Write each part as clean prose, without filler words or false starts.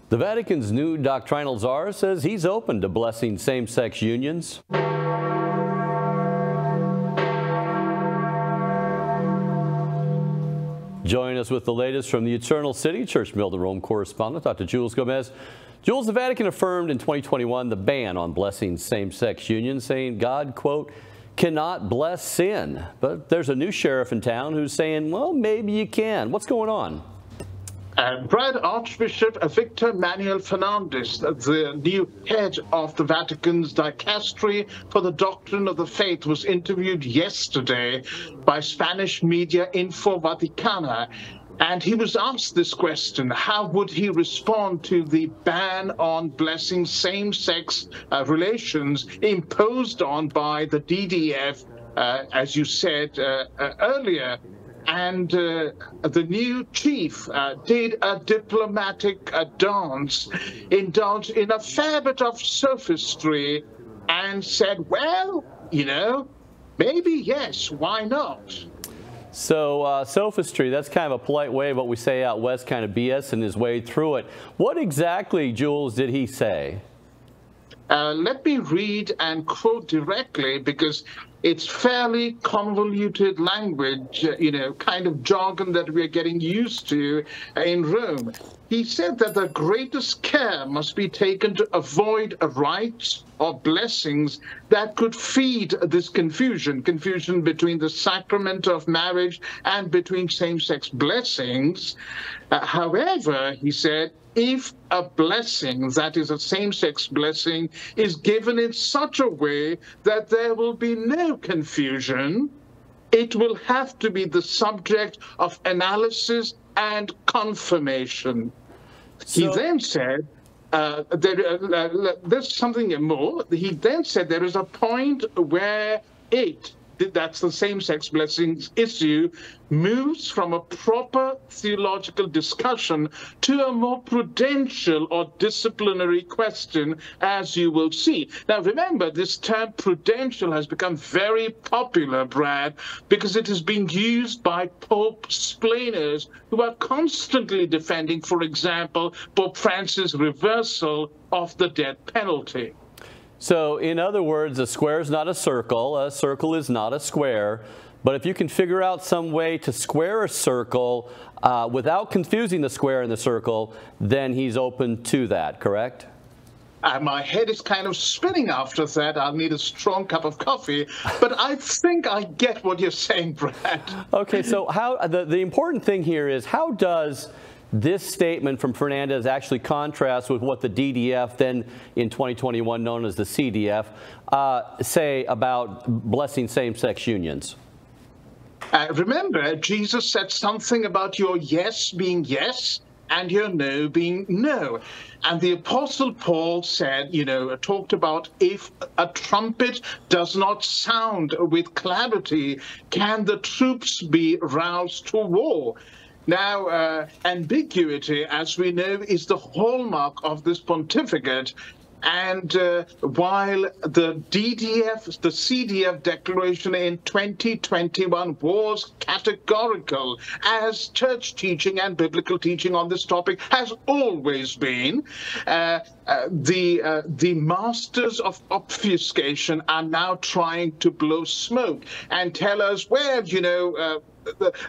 The Vatican's new doctrinal czar says he's open to blessing same-sex unions. Joining us with the latest from the Eternal City, Church Mill to Rome correspondent, Dr. Jules Gomes. Jules, the Vatican affirmed in 2021 the ban on blessing same-sex unions, saying God, quote, cannot bless sin. But there's a new sheriff in town who's saying, well, maybe you can. What's going on? Brad Archbishop Victor Manuel Fernández, the new head of the Vatican's dicastery for the doctrine of the faith, was interviewed yesterday by Spanish media Info Vaticana. And he was asked this question: how would he respond to the ban on blessing same-sex relations imposed on by the DDF, as you said earlier? And the new chief did a diplomatic dance, indulged in a fair bit of sophistry, and said, well, you know, maybe yes, why not? So sophistry, that's kind of a polite way of what we say out west, kind of BSing his way through it. What exactly, Jules, did he say? Let me read and quote directly, because it's fairly convoluted language, you know, kind of jargon that we're getting used to in Rome. He said that the greatest care must be taken to avoid rites or blessings that could feed this confusion between the sacrament of marriage and between same-sex blessings. However, he said, if a blessing, that is a same-sex blessing, is given in such a way that there will be no confusion, it will have to be the subject of analysis and confirmation. He then said, there's something more. He then said there is a point where that's the same-sex blessings issue, moves from a proper theological discussion to a more prudential or disciplinary question, as you will see. Now, remember, this term prudential has become very popular, Brad, because it has been used by Pope splainers who are constantly defending, for example, Pope Francis' reversal of the death penalty. So, in other words, a square is not a circle is not a square, but if you can figure out some way to square a circle without confusing the square and the circle, then he's open to that, correct? My head is kind of spinning after that. I'll need a strong cup of coffee, but I think I get what you're saying, Brad. Okay, so how the important thing here is, how does this statement from Fernández actually contrasts with what the DDF, then in 2021 known as the CDF, say about blessing same-sex unions? Remember, Jesus said something about your yes being yes and your no being no. And the Apostle Paul said, you know, talked about if a trumpet does not sound with clarity, can the troops be roused to war? Now, ambiguity, as we know, is the hallmark of this pontificate. And while the DDF, the CDF declaration in 2021 was categorical, as church teaching and biblical teaching on this topic has always been, the masters of obfuscation are now trying to blow smoke and tell us, well, you know,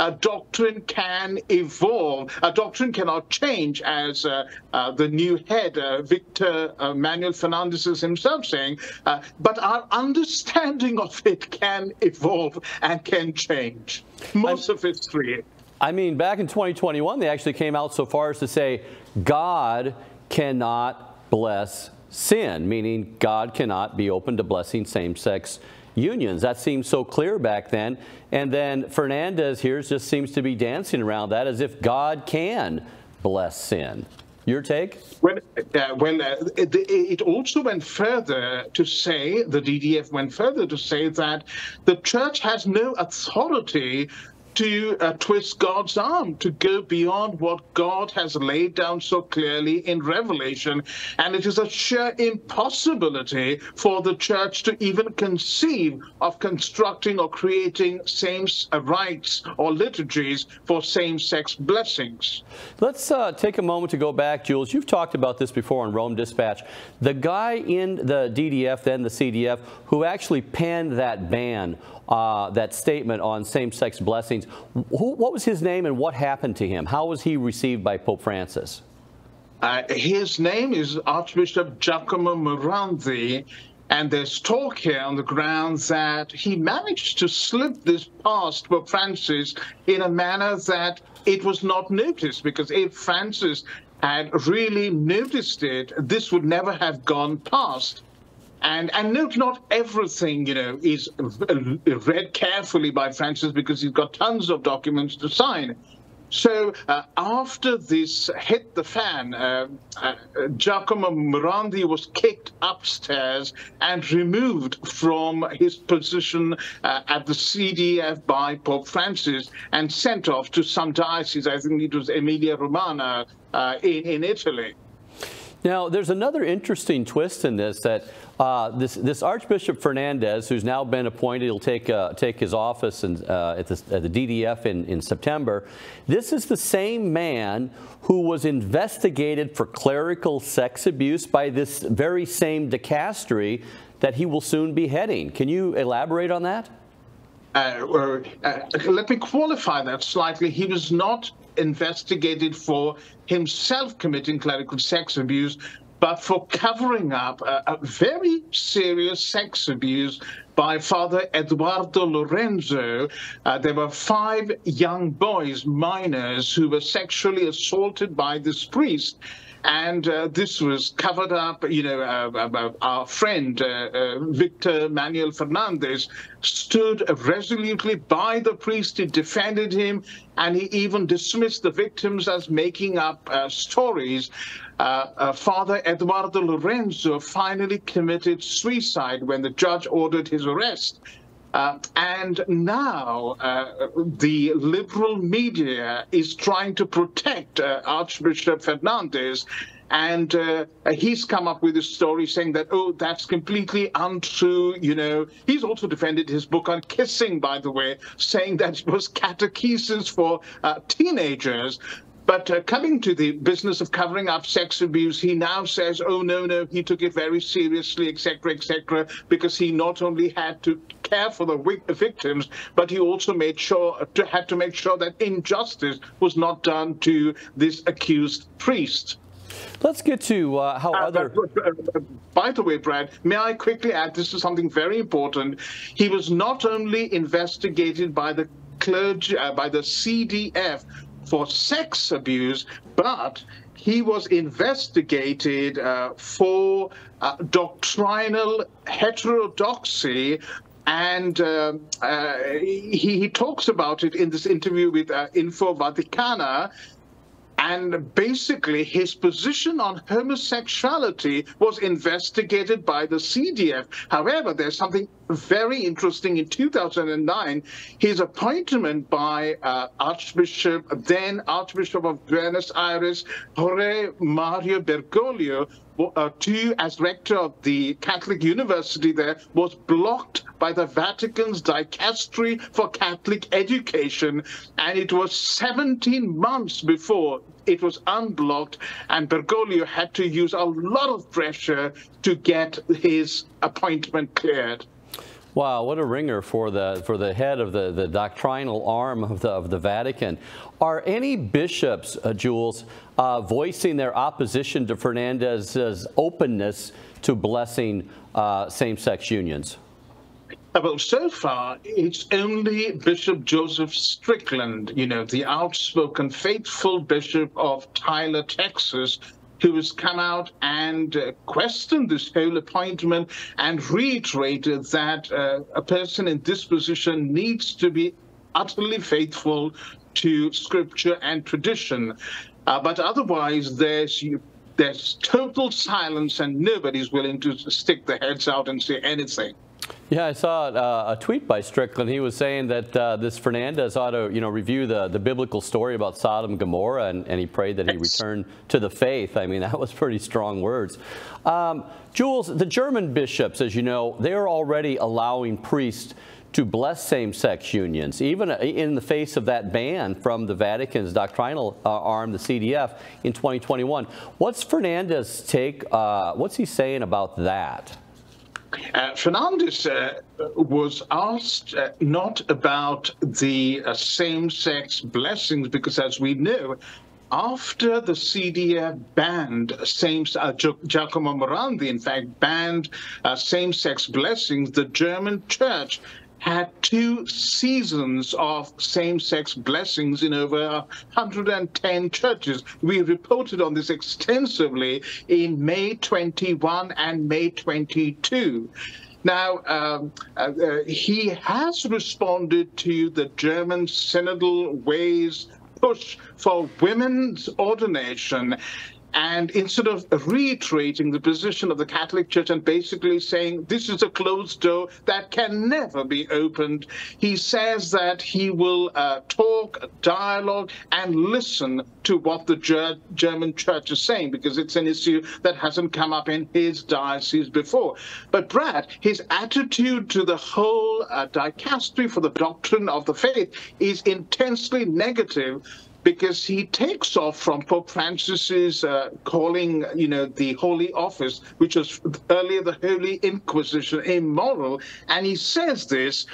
a doctrine can evolve. A doctrine cannot change, as the new head, Victor Manuel Fernández, is himself saying, but our understanding of it can evolve and can change. Most of it's free. I mean, back in 2021, they actually came out so far as to say God cannot bless sin, meaning God cannot be open to blessing same-sex unions. That seemed so clear back then. And then Fernández here just seems to be dancing around that as if God can bless sin. Your take? Well, it also went further to say, the DDF went further to say that the church has no authority to twist God's arm, to go beyond what God has laid down so clearly in Revelation. And it is a sheer impossibility for the church to even conceive of constructing or creating same rites or liturgies for same-sex blessings. Let's take a moment to go back, Jules. You've talked about this before on Rome Dispatch. The guy in the DDF, then the CDF, who actually penned that ban, that statement on same-sex blessings, what was his name and what happened to him? How was he received by Pope Francis? His name is Archbishop Giacomo Morandi, and there's talk here on the grounds that he managed to slip this past Pope Francis in a manner that it was not noticed, because if Francis had really noticed it, this would never have gone past. And note, not everything, is read carefully by Francis, because he's got tons of documents to sign. So after this hit the fan, Giacomo Morandi was kicked upstairs and removed from his position at the CDF by Pope Francis and sent off to some diocese. I think it was Emilia-Romagna in Italy. Now, there's another interesting twist in this, that this Archbishop Fernández, who's now been appointed, he'll take his office at the DDF in September. This is the same man who was investigated for clerical sex abuse by this very same dicastery that he will soon be heading. Can you elaborate on that? Let me qualify that slightly. He was not investigated for himself committing clerical sex abuse, but for covering up a very serious sex abuse by Father Eduardo Lorenzo. There were 5 young boys, minors, who were sexually assaulted by this priest. And this was covered up. Our friend, Victor Manuel Fernández, stood resolutely by the priest. He defended him, and he even dismissed the victims as making up stories. Father Eduardo Lorenzo finally committed suicide when the judge ordered his arrest. And now the liberal media is trying to protect Archbishop Fernández, and he's come up with a story saying that, oh, that's completely untrue. He's also defended his book on kissing, by the way, saying that it was catechesis for teenagers. But coming to the business of covering up sex abuse, he now says, oh, no, he took it very seriously, etc., because he not only had to care for the victims, but he also had to make sure that injustice was not done to this accused priest. Let's get to how other... By the way, Brad, may I quickly add, this is something very important. He was not only investigated by the clergy, by the CDF, for sex abuse, but he was investigated for doctrinal heterodoxy, and he talks about it in this interview with Info Vaticana. And basically, his position on homosexuality was investigated by the CDF. However, there's something very interesting. In 2009, his appointment by then Archbishop of Buenos Aires, Jorge Mario Bergoglio, as rector of the Catholic University there, was blocked by the Vatican's Dicastery for Catholic Education, and it was 17 months before it was unblocked, and Bergoglio had to use a lot of pressure to get his appointment cleared. Wow, what a ringer for the head of the doctrinal arm of the Vatican. Are any bishops, Jules, voicing their opposition to Fernández's openness to blessing same-sex unions? Well, so far, it's only Bishop Joseph Strickland, the outspoken, faithful bishop of Tyler, Texas, who has come out and questioned this whole appointment and reiterated that a person in this position needs to be utterly faithful to Scripture and tradition. But otherwise, there's total silence, and nobody's willing to stick their heads out and say anything. Yeah, I saw a tweet by Strickland. He was saying that this Fernández ought to, review the biblical story about Sodom and Gomorrah, and he prayed that he return to the faith. I mean, that was pretty strong words. Jules, the German bishops, as you know, they're already allowing priests to bless same-sex unions, even in the face of that ban from the Vatican's doctrinal arm, the CDF, in 2021. What's Fernández's take? What's he saying about that? Fernández was asked not about the same-sex blessings, because as we know, after the CDF banned Giacomo Morandi, in fact, banned same-sex blessings, the German church had 2 seasons of same-sex blessings in over 110 churches. We reported on this extensively in May 21 and May 22. Now, he has responded to the German synodal way's push for women's ordination, and instead of reiterating the position of the Catholic Church and basically saying this is a closed door that can never be opened, he says that he will talk, dialogue, and listen to what the German Church is saying, because it's an issue that hasn't come up in his diocese before. But Brad, his attitude to the whole dicastery for the doctrine of the faith is intensely negative, because he takes off from Pope Francis's calling, the Holy Office, which was earlier the Holy Inquisition, immoral. And he says this,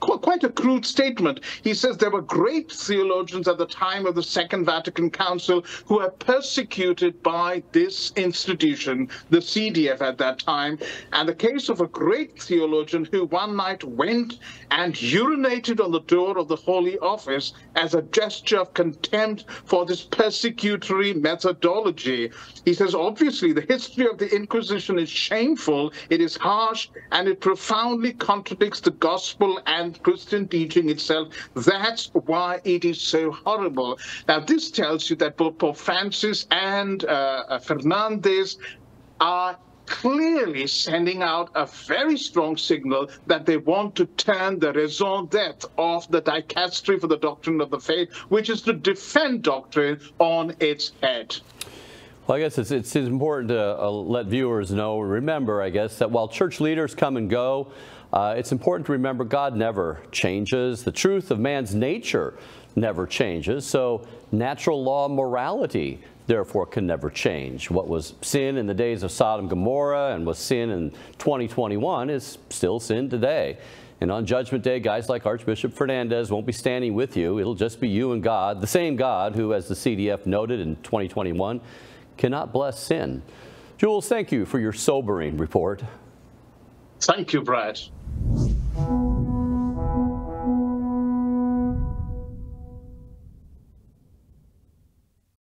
quite a crude statement. He says there were great theologians at the time of the Second Vatican Council who were persecuted by this institution, the CDF at that time. And the case of a great theologian who one night went and urinated on the door of the Holy Office as a gesture of contempt for this persecutory methodology. He says, obviously, the history of the Inquisition is shameful, it is harsh, and it profoundly contradicts the gospel and Christian teaching itself. That's why it is so horrible. Now, this tells you that both Pope Francis and Fernández are clearly sending out a very strong signal that they want to turn the raison d'etre of the dicastery for the doctrine of the faith, which is to defend doctrine, on its head. Well, I guess it's important to let viewers know, remember, I guess, that while church leaders come and go, it's important to remember God never changes. The truth of man's nature never changes. So natural law morality therefore can never change. What was sin in the days of Sodom and Gomorrah and was sin in 2021 is still sin today. And on Judgment Day, guys like Archbishop Fernández won't be standing with you. It'll just be you and God, the same God who, as the CDF noted in 2021, cannot bless sin. Jules, thank you for your sobering report. Thank you, Brad.